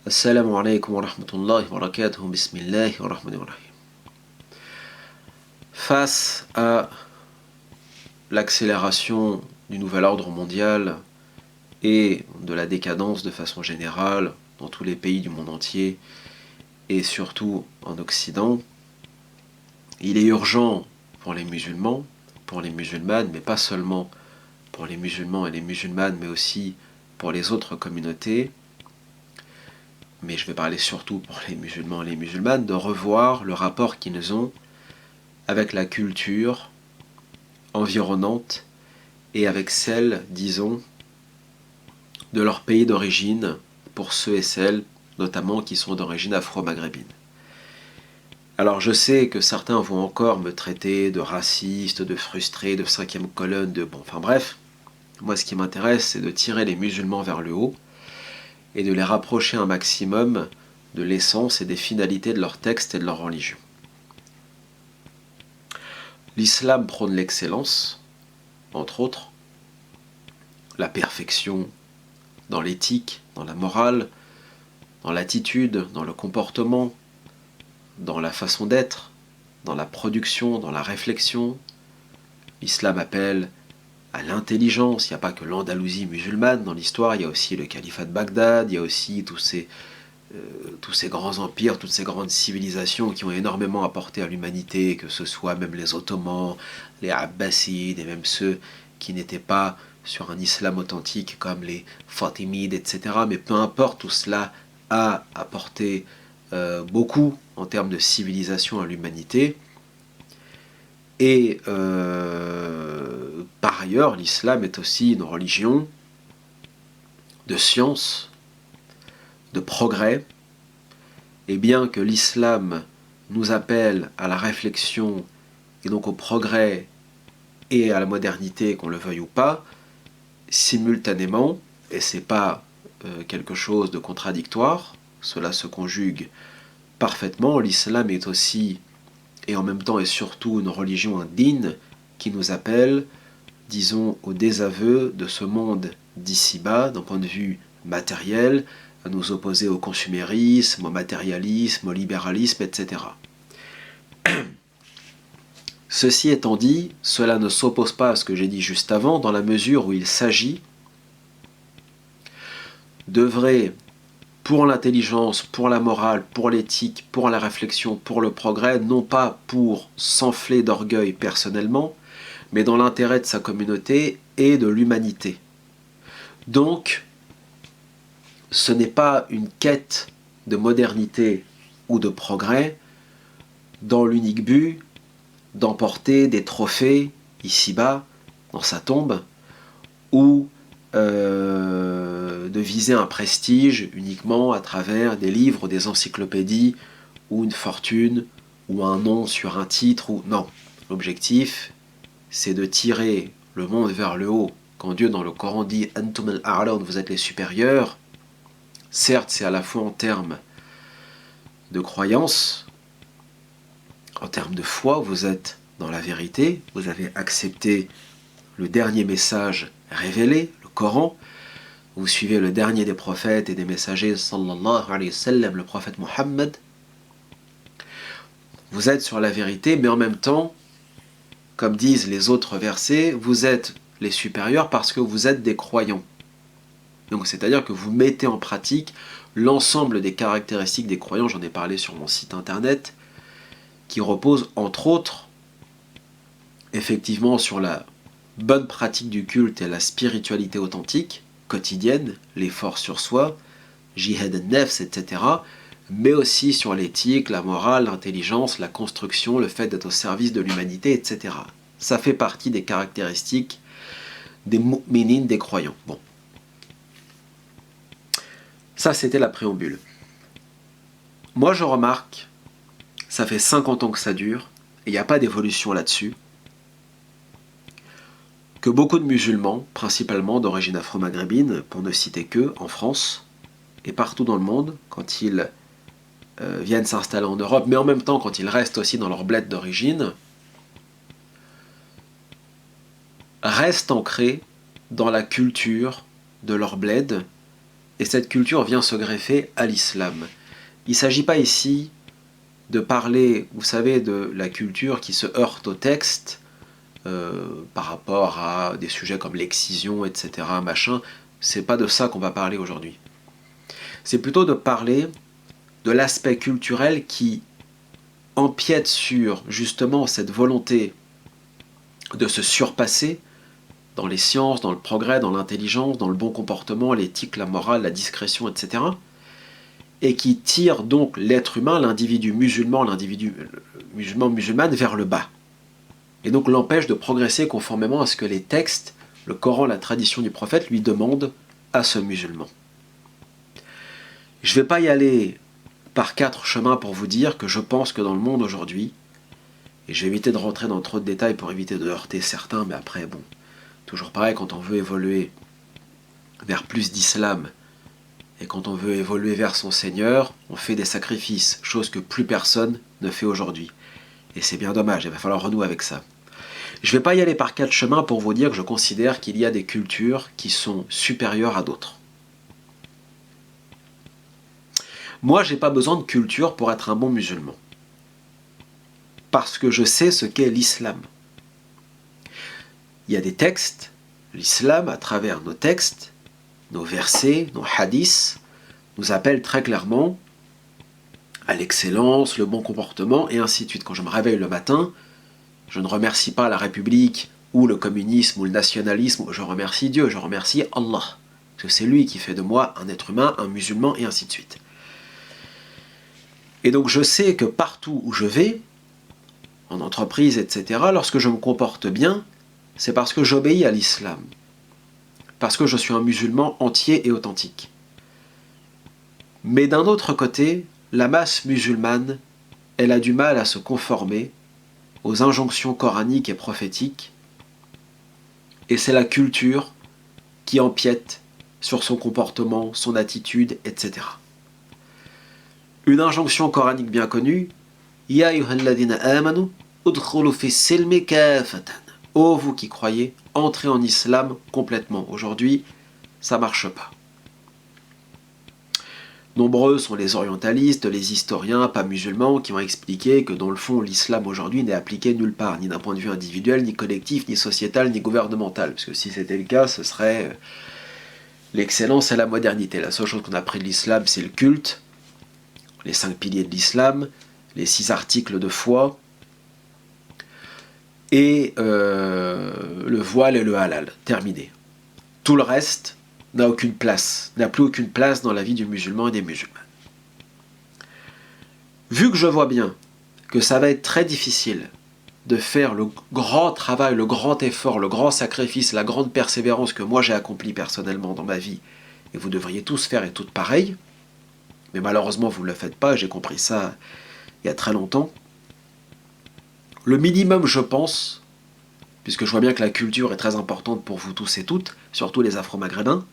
Assalamu alaikum wa rahmatullahi wa barakatuh, bismillahi wa rahmani wa rahim. Face à l'accélération du nouvel ordre mondial et de la décadence de façon générale dans tous les pays du monde entier et surtout en Occident, il est urgent pour les musulmans, pour les musulmanes, mais pas seulement pour les musulmans et les musulmanes, mais aussi pour les autres communautés, mais je vais parler surtout pour les musulmans et les musulmanes, de revoir le rapport qu'ils ont avec la culture environnante et avec celle, disons, de leur pays d'origine, pour ceux et celles notamment qui sont d'origine afro-maghrébine. Alors je sais que certains vont encore me traiter de raciste, de frustré, de cinquième colonne, de bon, enfin bref, moi ce qui m'intéresse c'est de tirer les musulmans vers le haut et de les rapprocher un maximum de l'essence et des finalités de leur texte et de leur religion. L'islam prône l'excellence, entre autres, la perfection dans l'éthique, dans la morale, dans l'attitude, dans le comportement, dans la façon d'être, dans la production, dans la réflexion. L'islam appelle à l'intelligence. Il n'y a pas que l'Andalousie musulmane dans l'histoire, il y a aussi le califat de Bagdad, il y a aussi tous ces grands empires, toutes ces grandes civilisations qui ont énormément apporté à l'humanité, que ce soit même les Ottomans, les Abbasides, et même ceux qui n'étaient pas sur un islam authentique comme les Fatimides, etc. Mais peu importe, tout cela a apporté beaucoup en termes de civilisation à l'humanité. Et par ailleurs, l'islam est aussi une religion de science, de progrès, et bien que l'islam nous appelle à la réflexion et donc au progrès et à la modernité, qu'on le veuille ou pas, simultanément, et c'est pas quelque chose de contradictoire, cela se conjugue parfaitement, l'islam est aussi et en même temps et surtout une religion indigne qui nous appelle, disons, au désaveu de ce monde d'ici-bas, d'un point de vue matériel, à nous opposer au consumérisme, au matérialisme, au libéralisme, etc. Ceci étant dit, cela ne s'oppose pas à ce que j'ai dit juste avant, dans la mesure où il s'agit d'œuvrer pour l'intelligence, pour la morale, pour l'éthique, pour la réflexion, pour le progrès, non pas pour s'enfler d'orgueil personnellement, mais dans l'intérêt de sa communauté et de l'humanité. Donc, ce n'est pas une quête de modernité ou de progrès dans l'unique but d'emporter des trophées ici-bas, dans sa tombe, ou de viser un prestige uniquement à travers des livres, des encyclopédies, ou une fortune, ou un nom sur un titre, ou non. L'objectif, c'est de tirer le monde vers le haut. Quand Dieu dans le Coran dit « Antum al-a'laun », vous êtes les supérieurs, certes c'est à la fois en termes de croyance, en termes de foi, vous êtes dans la vérité, vous avez accepté le dernier message révélé, le Coran, vous suivez le dernier des prophètes et des messagers, sallallahu alayhi wa sallam, le prophète Mohammed, vous êtes sur la vérité, mais en même temps, comme disent les autres versets, vous êtes les supérieurs parce que vous êtes des croyants. Donc c'est-à-dire que vous mettez en pratique l'ensemble des caractéristiques des croyants, j'en ai parlé sur mon site internet, qui repose entre autres effectivement sur la bonne pratique du culte et la spiritualité authentique, quotidienne, l'effort sur soi, jihad an-nafs, etc., mais aussi sur l'éthique, la morale, l'intelligence, la construction, le fait d'être au service de l'humanité, etc. Ça fait partie des caractéristiques des mu'minines, des croyants. Bon. Ça, c'était la préambule. Moi, je remarque, ça fait 50 ans que ça dure, et il n'y a pas d'évolution là-dessus, que beaucoup de musulmans, principalement d'origine afro-maghrébine, pour ne citer que, en France, et partout dans le monde, quand ils viennent s'installer en Europe, mais en même temps quand ils restent aussi dans leur bled d'origine, restent ancrés dans la culture de leur bled et cette culture vient se greffer à l'islam. Il ne s'agit pas ici de parler, vous savez, de la culture qui se heurte au texte par rapport à des sujets comme l'excision, etc., machin. C'est pas de ça qu'on va parler aujourd'hui. C'est plutôt de parler de l'aspect culturel qui empiète sur justement cette volonté de se surpasser dans les sciences, dans le progrès, dans l'intelligence, dans le bon comportement, l'éthique, la morale, la discrétion, etc. Et qui tire donc l'être humain, l'individu musulman, l'individu musulmane vers le bas. Et donc l'empêche de progresser conformément à ce que les textes, le Coran, la tradition du prophète lui demandent à ce musulman. Je ne vais pas y aller par 4 chemins pour vous dire que je pense que dans le monde aujourd'hui, et je vais éviter de rentrer dans trop de détails pour éviter de heurter certains, mais après, bon, toujours pareil, quand on veut évoluer vers plus d'islam, et quand on veut évoluer vers son Seigneur, on fait des sacrifices, chose que plus personne ne fait aujourd'hui. Et c'est bien dommage, il va falloir renouer avec ça. Je ne vais pas y aller par 4 chemins pour vous dire que je considère qu'il y a des cultures qui sont supérieures à d'autres. Moi, je n'ai pas besoin de culture pour être un bon musulman. Parce que je sais ce qu'est l'islam. Il y a des textes, l'islam, à travers nos textes, nos versets, nos hadiths, nous appelle très clairement à l'excellence, le bon comportement, et ainsi de suite. Quand je me réveille le matin, je ne remercie pas la République, ou le communisme, ou le nationalisme, je remercie Dieu, je remercie Allah. Parce que c'est lui qui fait de moi un être humain, un musulman, et ainsi de suite. Et donc je sais que partout où je vais, en entreprise, etc., lorsque je me comporte bien, c'est parce que j'obéis à l'islam. Parce que je suis un musulman entier et authentique. Mais d'un autre côté, la masse musulmane, elle a du mal à se conformer aux injonctions coraniques et prophétiques, et c'est la culture qui empiète sur son comportement, son attitude, etc. Une injonction coranique bien connue, Ya ayyuhalladhina amanu, udkhulu fi silmi kafatan. Ô vous qui croyez, entrez en islam complètement. Aujourd'hui, ça ne marche pas. Nombreux sont les orientalistes, les historiens pas musulmans qui ont expliqué que dans le fond, l'islam aujourd'hui n'est appliqué nulle part, ni d'un point de vue individuel, ni collectif, ni sociétal, ni gouvernemental. Parce que si c'était le cas, ce serait l'excellence et la modernité. La seule chose qu'on a appris de l'islam, c'est le culte, les 5 piliers de l'islam, les 6 articles de foi, et le voile et le halal. Terminé. Tout le reste n'a aucune place, n'a plus aucune place dans la vie du musulman et des musulmanes. Vu que je vois bien que ça va être très difficile de faire le grand travail, le grand effort, le grand sacrifice, la grande persévérance que moi j'ai accompli personnellement dans ma vie, et vous devriez tous faire et toutes pareilles, mais malheureusement vous ne le faites pas, j'ai compris ça il y a très longtemps. Le minimum, je pense, puisque je vois bien que la culture est très importante pour vous tous et toutes, surtout les Afro-Maghrébins,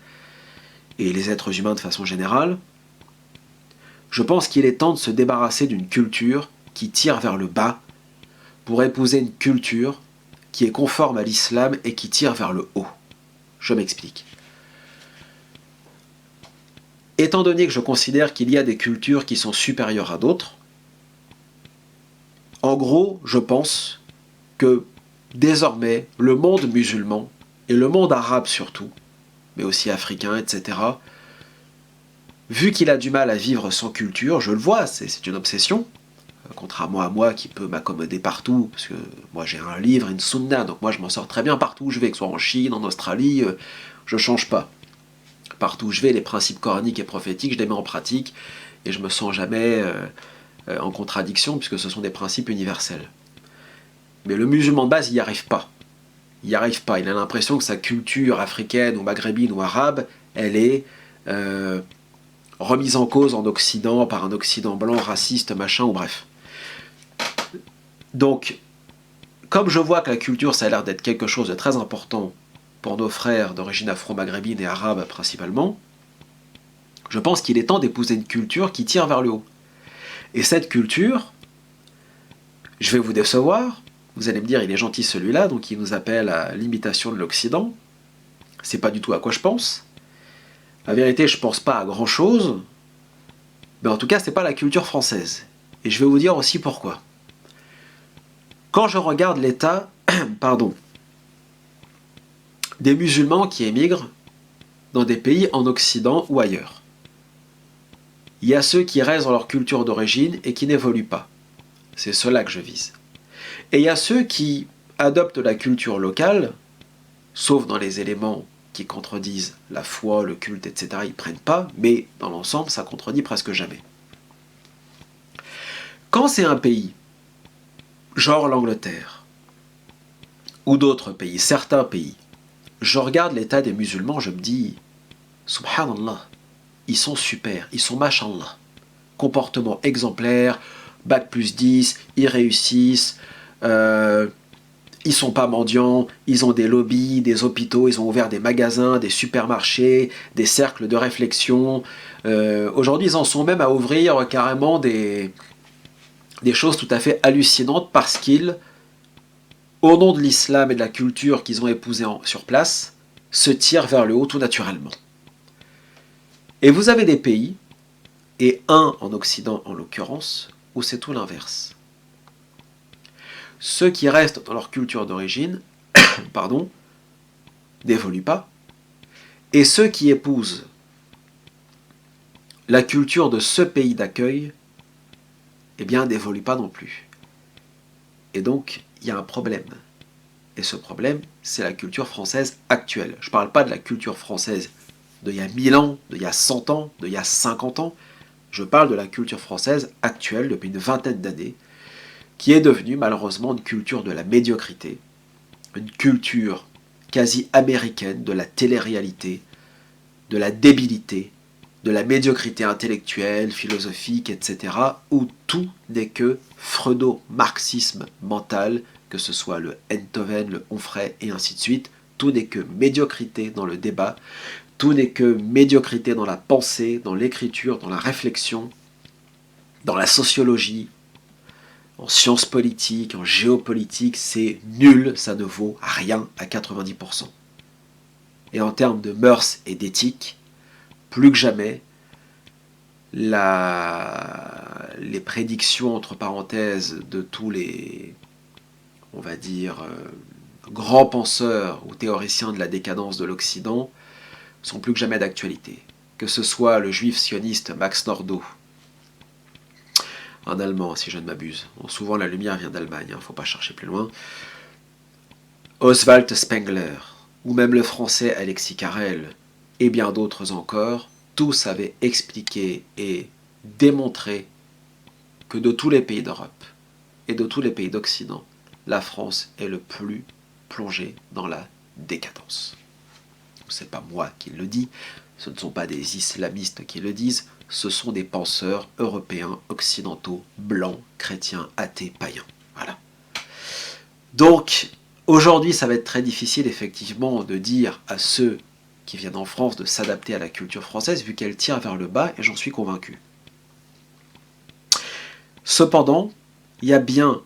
et les êtres humains de façon générale, je pense qu'il est temps de se débarrasser d'une culture qui tire vers le bas pour épouser une culture qui est conforme à l'islam et qui tire vers le haut. Je m'explique. Étant donné que je considère qu'il y a des cultures qui sont supérieures à d'autres, en gros, je pense que désormais, le monde musulman, et le monde arabe surtout, mais aussi africain, etc., vu qu'il a du mal à vivre sans culture, je le vois, c'est une obsession, contrairement à moi qui peut m'accommoder partout, parce que moi j'ai un livre, une sunna, donc moi je m'en sors très bien partout où je vais, que ce soit en Chine, en Australie, je change pas. Partout où je vais, les principes coraniques et prophétiques, je les mets en pratique, et je me sens jamais en contradiction, puisque ce sont des principes universels. Mais le musulman de base, il n'y arrive pas. Il n'y arrive pas. Il a l'impression que sa culture africaine ou maghrébine ou arabe, elle est remise en cause en Occident par un Occident blanc, raciste, machin, ou bref. Donc, comme je vois que la culture, ça a l'air d'être quelque chose de très important pour nos frères d'origine afro-maghrébine et arabe principalement, je pense qu'il est temps d'épouser une culture qui tire vers le haut. Et cette culture, je vais vous décevoir, vous allez me dire, il est gentil celui-là, donc il nous appelle à l'imitation de l'Occident. C'est pas du tout à quoi je pense. La vérité, je pense pas à grand-chose, mais en tout cas, c'est pas la culture française. Et je vais vous dire aussi pourquoi. Quand je regarde l'état, pardon, des musulmans qui émigrent dans des pays en Occident ou ailleurs, il y a ceux qui restent dans leur culture d'origine et qui n'évoluent pas. C'est cela que je vise. Et il y a ceux qui adoptent la culture locale, sauf dans les éléments qui contredisent la foi, le culte, etc. Ils ne prennent pas, mais dans l'ensemble, ça contredit presque jamais. Quand c'est un pays, genre l'Angleterre, ou d'autres pays, certains pays, je regarde l'état des musulmans, je me dis, subhanallah, ils sont super, ils sont mashallah. Comportement exemplaire, bac plus 10, ils réussissent, ils sont pas mendiants, ils ont des lobbies, des hôpitaux, ils ont ouvert des magasins, des supermarchés, des cercles de réflexion. Aujourd'hui, ils en sont même à ouvrir carrément des choses tout à fait hallucinantes parce qu'ils, au nom de l'islam et de la culture qu'ils ont épousée sur place, se tirent vers le haut tout naturellement. Et vous avez des pays, et un en Occident en l'occurrence, où c'est tout l'inverse. Ceux qui restent dans leur culture d'origine, pardon, n'évoluent pas, et ceux qui épousent la culture de ce pays d'accueil, eh bien, n'évoluent pas non plus. Et donc, il y a un problème. Et ce problème, c'est la culture française actuelle. Je ne parle pas de la culture française d'il y a 1000 ans, d'il y a 100 ans, d'il y a 50 ans. Je parle de la culture française actuelle depuis une vingtaine d'années, qui est devenue malheureusement une culture de la médiocrité, une culture quasi américaine de la télé-réalité, de la débilité, de la médiocrité intellectuelle, philosophique, etc., où tout n'est que freudo-marxisme mental, que ce soit le Enthoven, le Onfray, et ainsi de suite. Tout n'est que médiocrité dans le débat, tout n'est que médiocrité dans la pensée, dans l'écriture, dans la réflexion, dans la sociologie, en sciences politiques, en géopolitique, c'est nul, ça ne vaut rien à 90%. Et en termes de mœurs et d'éthique, plus que jamais, les prédictions, entre parenthèses, de tous les, on va dire, grands penseurs ou théoriciens de la décadence de l'Occident sont plus que jamais d'actualité. Que ce soit le juif sioniste Max Nordau, un Allemand, si je ne m'abuse. Bon, souvent, la lumière vient d'Allemagne, il ne faut pas chercher plus loin. Oswald Spengler, ou même le français Alexis Carrel, et bien d'autres encore, tous avaient expliqué et démontré que de tous les pays d'Europe et de tous les pays d'Occident, la France est le plus plongée dans la décadence. Ce n'est pas moi qui le dis, ce ne sont pas des islamistes qui le disent, ce sont des penseurs européens, occidentaux, blancs, chrétiens, athées, païens. Voilà. Donc, aujourd'hui, ça va être très difficile, effectivement, de dire à ceux qui viennent en France de s'adapter à la culture française, vu qu'elle tire vers le bas, et j'en suis convaincu. Cependant, il y a bien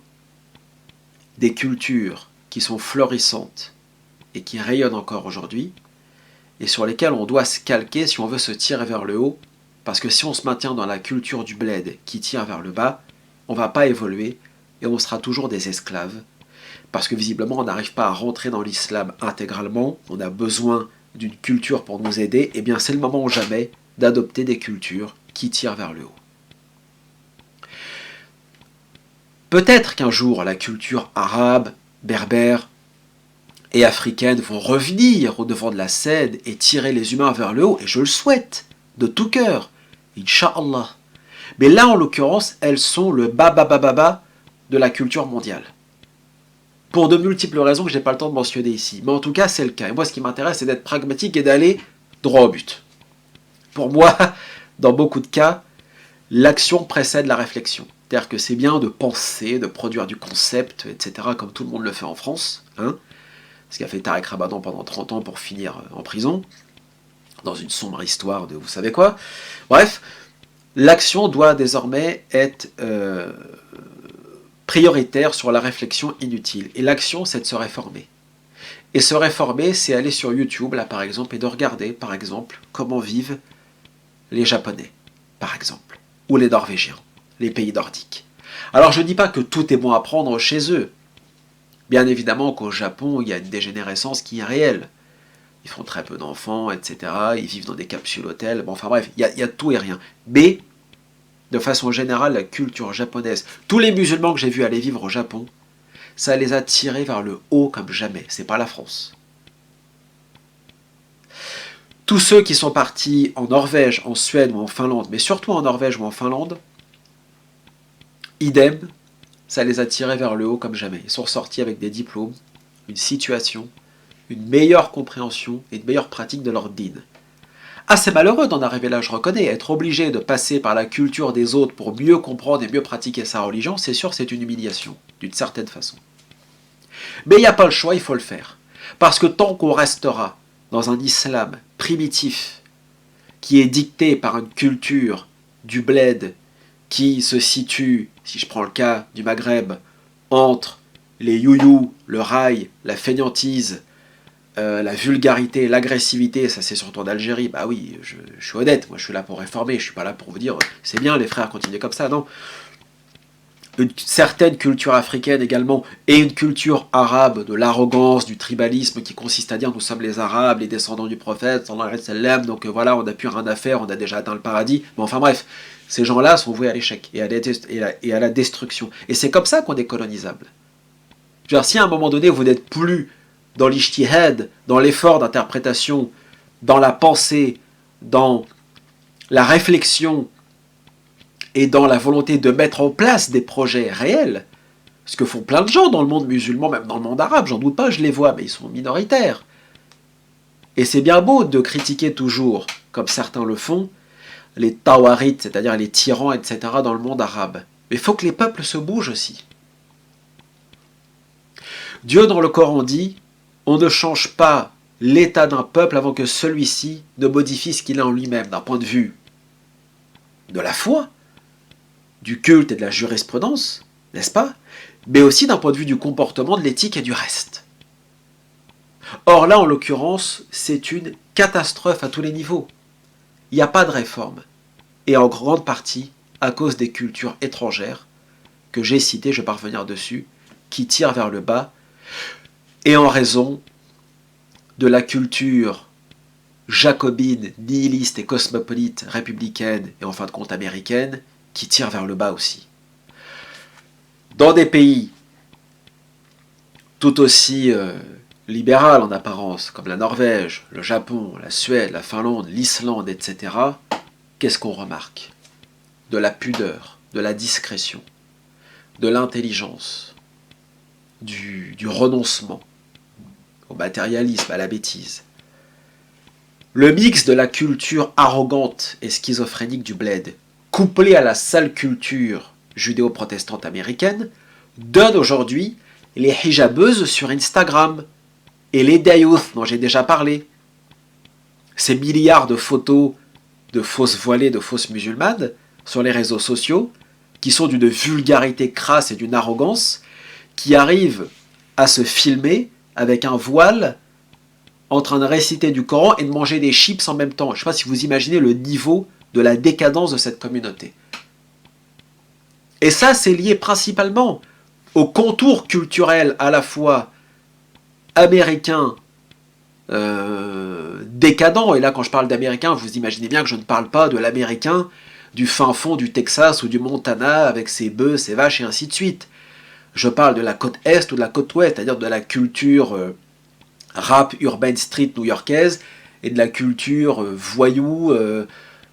des cultures qui sont florissantes et qui rayonnent encore aujourd'hui, et sur lesquelles on doit se calquer si on veut se tirer vers le haut, parce que si on se maintient dans la culture du bled qui tire vers le bas, on ne va pas évoluer et on sera toujours des esclaves. Parce que visiblement, on n'arrive pas à rentrer dans l'islam intégralement, on a besoin d'une culture pour nous aider, et bien c'est le moment ou jamais d'adopter des cultures qui tirent vers le haut. Peut-être qu'un jour, la culture arabe, berbère et africaine vont revenir au devant de la scène et tirer les humains vers le haut, et je le souhaite, de tout cœur, Inch'Allah. Mais là, en l'occurrence, elles sont le baba de la culture mondiale. Pour de multiples raisons que je n'ai pas le temps de mentionner ici. Mais en tout cas, c'est le cas. Et moi, ce qui m'intéresse, c'est d'être pragmatique et d'aller droit au but. Pour moi, dans beaucoup de cas, l'action précède la réflexion. C'est-à-dire que c'est bien de penser, de produire du concept, etc., comme tout le monde le fait en France. Hein, ce qu'a fait Tarek Ramadan pendant 30 ans pour finir en prison, dans une sombre histoire de vous savez quoi. Bref, l'action doit désormais être prioritaire sur la réflexion inutile. Et l'action, c'est de se réformer. Et se réformer, c'est aller sur YouTube, là par exemple, et de regarder, par exemple, comment vivent les Japonais, par exemple, ou les Norvégiens, les pays nordiques. Alors je ne dis pas que tout est bon à prendre chez eux. Bien évidemment qu'au Japon, il y a une dégénérescence qui est réelle. Ils font très peu d'enfants, etc. Ils vivent dans des capsules hôtels. Bon, enfin bref, il y a tout et rien. Mais, de façon générale, la culture japonaise, tous les musulmans que j'ai vus aller vivre au Japon, ça les a tirés vers le haut comme jamais. C'est pas la France. Tous ceux qui sont partis en Norvège, en Suède ou en Finlande, mais surtout en Norvège ou en Finlande, idem, ça les a tirés vers le haut comme jamais. Ils sont ressortis avec des diplômes, une situation, une meilleure compréhension et une meilleure pratique de leur dîne. Ah, c'est malheureux d'en arriver là, je reconnais. Être obligé de passer par la culture des autres pour mieux comprendre et mieux pratiquer sa religion, c'est sûr, c'est une humiliation, d'une certaine façon. Mais il n'y a pas le choix, il faut le faire. Parce que tant qu'on restera dans un islam primitif, qui est dicté par une culture du bled, qui se situe, si je prends le cas du Maghreb, entre les youyou, le rail, la fainéantise, la vulgarité, l'agressivité, ça c'est surtout en Algérie, bah oui, je suis honnête, moi je suis là pour réformer, je suis pas là pour vous dire c'est bien les frères, continuez comme ça, non. Une certaine culture africaine également, et une culture arabe, de l'arrogance, du tribalisme qui consiste à dire nous sommes les Arabes, les descendants du prophète, sallallahu alayhi wa sallam, donc voilà, on n'a plus rien à faire, on a déjà atteint le paradis, mais enfin bref, ces gens-là sont voués à l'échec et à la destruction. Et c'est comme ça qu'on est colonisable. Je veux dire, si à un moment donné vous n'êtes plus dans l'ijtihad, dans l'effort d'interprétation, dans la pensée, dans la réflexion et dans la volonté de mettre en place des projets réels, ce que font plein de gens dans le monde musulman, même dans le monde arabe, j'en doute pas, je les vois, mais ils sont minoritaires. Et c'est bien beau de critiquer toujours, comme certains le font, les tawarites, c'est-à-dire les tyrans, etc., dans le monde arabe. Mais il faut que les peuples se bougent aussi. Dieu dans le Coran dit « On ne change pas l'état d'un peuple avant que celui-ci ne modifie ce qu'il a en lui-même, d'un point de vue de la foi, du culte et de la jurisprudence, n'est-ce pas? Mais aussi d'un point de vue du comportement, de l'éthique et du reste. » Or là, en l'occurrence, c'est une catastrophe à tous les niveaux. Il n'y a pas de réforme. Et en grande partie à cause des cultures étrangères que j'ai citées, je vais pas revenir dessus, qui tirent vers le bas, et en raison de la culture jacobine, nihiliste et cosmopolite, républicaine et en fin de compte américaine, qui tire vers le bas aussi. Dans des pays tout aussi libéral en apparence, comme la Norvège, le Japon, la Suède, la Finlande, l'Islande, etc., qu'est-ce qu'on remarque? De la pudeur, de la discrétion, de l'intelligence, du renoncement au matérialisme, à la bêtise. Le mix de la culture arrogante et schizophrénique du bled, couplé à la sale culture judéo-protestante américaine, donne aujourd'hui les hijabeuses sur Instagram et les dayouth dont j'ai déjà parlé. Ces milliards de photos de fausses voilées, de fausses musulmanes sur les réseaux sociaux, qui sont d'une vulgarité crasse et d'une arrogance, qui arrivent à se filmer avec un voile en train de réciter du Coran et de manger des chips en même temps. Je ne sais pas si vous imaginez le niveau de la décadence de cette communauté. Et ça, c'est lié principalement au contour culturel à la fois américain, décadent, et là quand je parle d'américain, vous imaginez bien que je ne parle pas de l'américain du fin fond du Texas ou du Montana avec ses bœufs, ses vaches et ainsi de suite. Je parle de la côte est ou de la côte ouest, c'est-à-dire de la culture rap urban street new-yorkaise et de la culture voyou,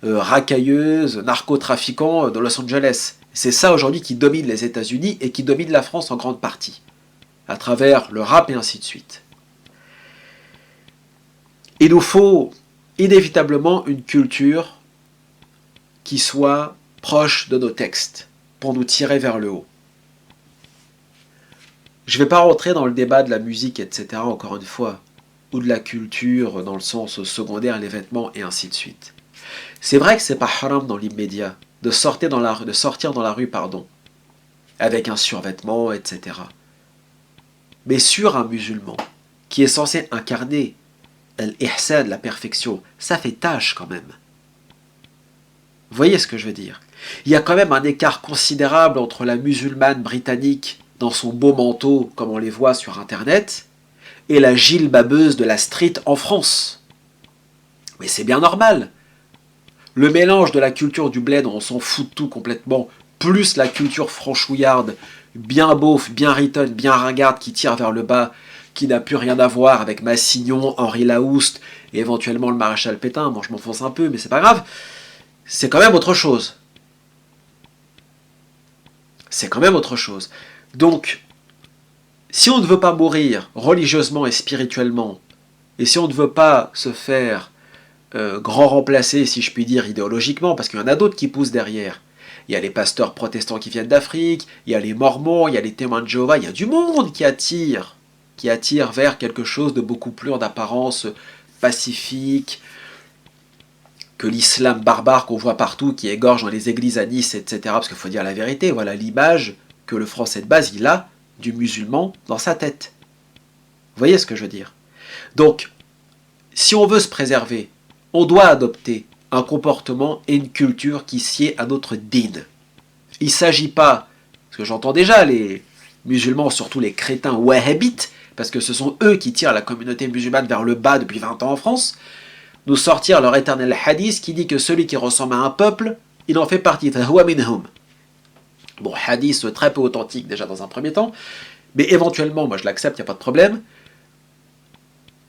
racailleuse, narcotrafiquant de Los Angeles. C'est ça aujourd'hui qui domine les États-Unis et qui domine la France en grande partie, à travers le rap et ainsi de suite. Il nous faut inévitablement une culture qui soit proche de nos textes, pour nous tirer vers le haut. Je ne vais pas rentrer dans le débat de la musique, etc., encore une fois, ou de la culture dans le sens secondaire, les vêtements, et ainsi de suite. C'est vrai que c'est pas haram dans l'immédiat de sortir dans la rue, avec un survêtement, etc. Mais sur un musulman qui est censé incarner l'ihsan, la perfection, ça fait tâche quand même. Vous voyez ce que je veux dire? Il y a quand même un écart considérable entre la musulmane britannique dans son beau manteau, comme on les voit sur Internet, et la gilbabeuse de la street en France. Mais c'est bien normal. Le mélange de la culture du bled, on s'en fout de tout complètement, plus la culture franchouillarde, bien beauf, bien ritonne, bien ringarde, qui tire vers le bas, qui n'a plus rien à voir avec Massignon, Henri Laouste, et éventuellement le maréchal Pétain. Bon, je m'enfonce un peu, mais c'est pas grave. C'est quand même autre chose. C'est quand même autre chose. Donc, si on ne veut pas mourir religieusement et spirituellement, et si on ne veut pas se faire grand remplacé, si je puis dire, idéologiquement, parce qu'il y en a d'autres qui poussent derrière. Il y a les pasteurs protestants qui viennent d'Afrique, il y a les Mormons, il y a les témoins de Jéhovah, il y a du monde qui attire vers quelque chose de beaucoup plus en apparence pacifique, que l'islam barbare qu'on voit partout, qui égorge dans les églises à Nice, etc. Parce qu'il faut dire la vérité, voilà l'image que le Français de base, il a du musulman dans sa tête. Vous voyez ce que je veux dire? Donc, si on veut se préserver, on doit adopter un comportement et une culture qui sied à notre din. Il ne s'agit pas, parce que j'entends déjà les musulmans, surtout les crétins wahhabites, parce que ce sont eux qui tirent la communauté musulmane vers le bas depuis 20 ans en France, nous sortir leur éternel hadith qui dit que celui qui ressemble à un peuple, il en fait partie. Bon, hadith très peu authentique déjà dans un premier temps, mais éventuellement, moi je l'accepte, il n'y a pas de problème.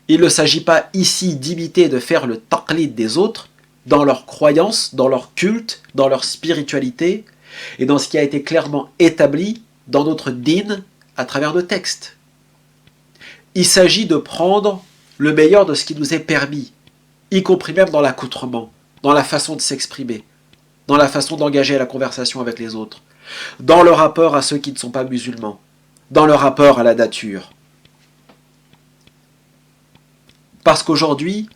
Il ne s'agit pas ici d'imiter, de faire le taqlid des autres, dans leur croyance, dans leur culte, dans leur spiritualité, et dans ce qui a été clairement établi dans notre din à travers nos textes. Il s'agit de prendre le meilleur de ce qui nous est permis, y compris même dans l'accoutrement, dans la façon de s'exprimer, dans la façon d'engager la conversation avec les autres, dans le rapport à ceux qui ne sont pas musulmans, dans le rapport à la nature. Parce qu'aujourd'hui,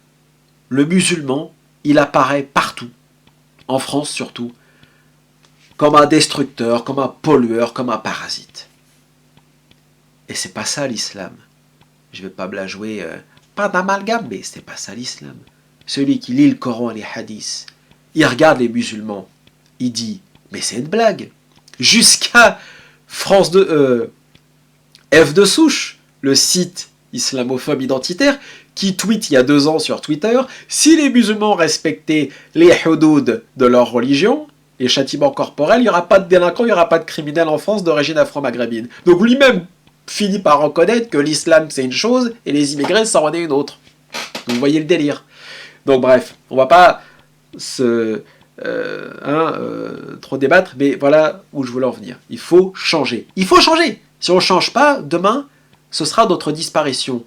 le musulman, il apparaît partout, en France surtout, comme un destructeur, comme un pollueur, comme un parasite. Et c'est pas ça l'islam. Je vais pas me la jouer, pas d'amalgame, mais c'est pas ça l'islam. Celui qui lit le Coran et les hadiths, il regarde les musulmans, il dit, mais c'est une blague. Jusqu'à France de F de souche, le site islamophobe identitaire, qui tweet il y a 2 ans sur Twitter, si les musulmans respectaient les hudud de leur religion, les châtiments corporels, il n'y aura pas de délinquants, il n'y aura pas de criminels en France d'origine afro-maghrébine. Donc lui-même finit par reconnaître que l'islam c'est une chose et les immigrés ça en est une autre. Vous voyez le délire. Donc bref, on va pas trop débattre, mais voilà où je voulais en venir. Il faut changer. Il faut changer. Si on ne change pas, demain, ce sera notre disparition.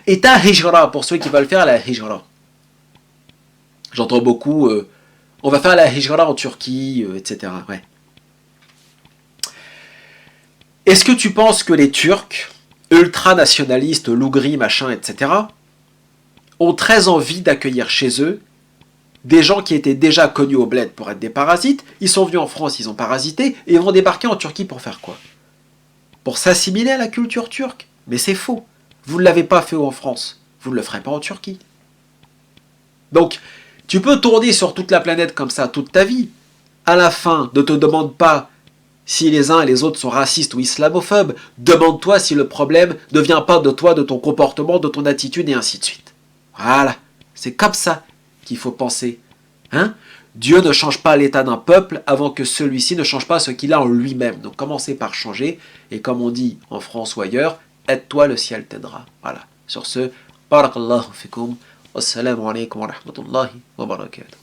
Et ta hijra, pour ceux qui veulent faire la hijra. J'entends beaucoup, on va faire la hijra en Turquie, etc. Ouais. Est-ce que tu penses que les Turcs, ultranationalistes, lougris, machin, etc., ont très envie d'accueillir chez eux des gens qui étaient déjà connus au bled pour être des parasites, ils sont venus en France, ils ont parasité, et ils vont débarquer en Turquie pour faire quoi? Pour s'assimiler à la culture turque? Mais c'est faux. Vous ne l'avez pas fait en France, vous ne le ferez pas en Turquie. Donc, tu peux tourner sur toute la planète comme ça toute ta vie. À la fin, ne te demande pas si les uns et les autres sont racistes ou islamophobes. Demande-toi si le problème ne vient pas de toi, de ton comportement, de ton attitude et ainsi de suite. Voilà, c'est comme ça qu'il faut penser. Hein? Dieu ne change pas l'état d'un peuple avant que celui-ci ne change pas ce qu'il a en lui-même. Donc commencez par changer, et comme on dit en France ou ailleurs, aide-toi, le ciel t'aidera. Voilà. Sur ce, barakallahu fikum, wassalamu alaikum wa rahmatullahi wa barakatuh.